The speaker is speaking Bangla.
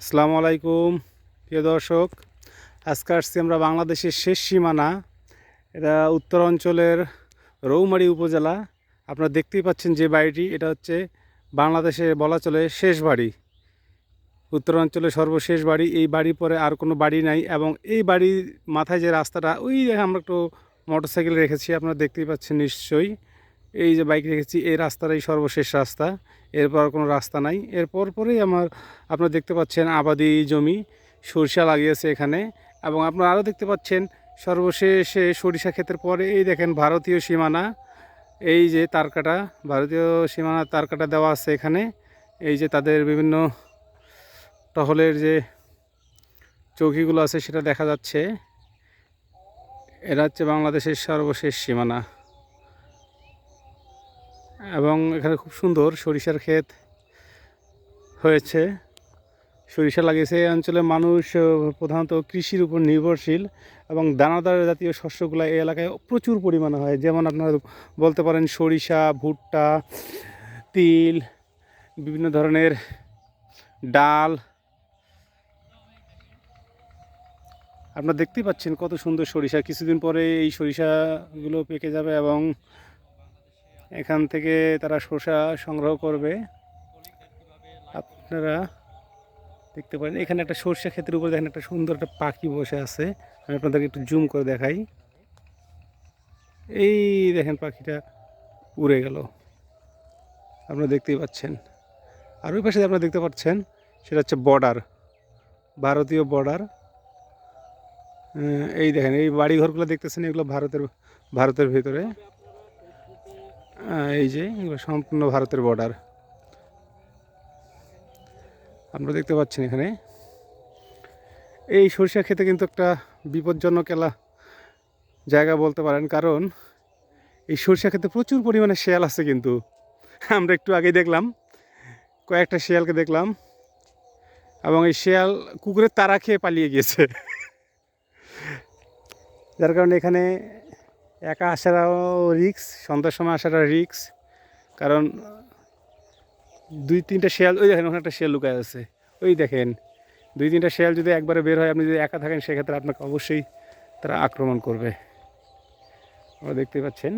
আসসালামু আলাইকুম প্রিয় দর্শক। আজকে আসছি আমরা বাংলাদেশের শেষ সীমানা, এটা উত্তর অঞ্চলের রৌমারী উপজেলা। আপনারা দেখতেই পাচ্ছেন যে বাড়িটি, এটা হচ্ছে বাংলাদেশে বলা চলে শেষ বাড়ি, উত্তরাঞ্চলের সর্বশেষ বাড়ি। এই বাড়ির পরে আর কোনো বাড়ি নাই, এবং এই বাড়ির মাথায় যে রাস্তাটা, ওই আমরা একটু মোটরসাইকেল রেখেছি, আপনারা দেখতেই পাচ্ছেন নিশ্চয়ই। এই যে বাইক রেখেছি, এই রাস্তাটাই সর্বশেষ রাস্তা, এরপর আর কোনো রাস্তা নাই। এরপর পরেই আপনারা দেখতে পাচ্ছেন আবাদি জমি, সরিষা লাগিয়েছে এখানে। এবং আপনারা আরও দেখতে পাচ্ছেন সর্বশেষে সরিষা ক্ষেতের পরে এই দেখেন ভারতীয় সীমানা, এই যে তারকাটা, ভারতীয় সীমানা তারকাটা দেওয়া আছে এখানে। এই যে তাদের বিভিন্ন টহলের যে চৌকিগুলো আছে সেটা দেখা যাচ্ছে। এটা হচ্ছে বাংলাদেশের সর্বশেষ সীমানা, এবং এখানে খুব সুন্দর সরিষার ক্ষেত হয়েছে, সরিষা লাগিয়েছে। এই অঞ্চলের মানুষ প্রধানত কৃষির উপর নির্ভরশীল, এবং দানাদার জাতীয় শস্যগুলো এই এলাকায় প্রচুর পরিমাণে হয়। যেমন আপনারা বলতে পারেন সরিষা, ভুট্টা, তিল, বিভিন্ন ধরনের ডাল। আপনারা দেখতেই পাচ্ছেন কত সুন্দর সরিষা। কিছুদিন পরে এই সরিষাগুলো পেকে যাবে, এবং এখান থেকে তারা শসা সংগ্রহ করবে। আপনারা দেখতে পারেন এখানে একটা সরষে ক্ষেতের উপরে দেখেন একটা সুন্দর একটা পাখি বসে আছে। আমি আপনাদেরকে একটু জুম করে দেখাই। এই দেখেন পাখিটা উড়ে গেল, আপনারা দেখতেই পাচ্ছেন। আর ওই পাশে আপনারা দেখতে পাচ্ছেন সেটা হচ্ছে বর্ডার, ভারতীয় বর্ডার। এই দেখেন এই বাড়ি ঘরগুলো দেখতেছেন, এগুলো ভারতের ভিতরে। এই যে এগুলো সম্পূর্ণ ভারতের বর্ডার, আপনারা দেখতে পাচ্ছেন এখানে। এই সরিষা খেতে কিন্তু একটা বিপজ্জনক জায়গা বলতে পারেন, কারণ এই সরিষা খেতে প্রচুর পরিমাণে শেয়াল আছে। কিন্তু আমরা একটু আগেই দেখলাম, কয়েকটা শেয়ালকে দেখলাম, এবং এই শেয়াল কুকুরের তাড়া খেয়ে পালিয়ে গিয়েছে। যার কারণে এখানে একা আসাটাও রিক্স, সন্ধ্যার সময় আসাটা রিক্স। কারণ দুই তিনটা শেয়াল, ওই দেখেন ওখানে একটা শেয়াল লুকায় আছে, ওই দেখেন দুই তিনটা শেয়াল যদি একবারে বের হয়, আপনি যদি একা থাকেন সেক্ষেত্রে আপনাকে অবশ্যই তারা আক্রমণ করবে। আপনারা দেখতে পাচ্ছেন।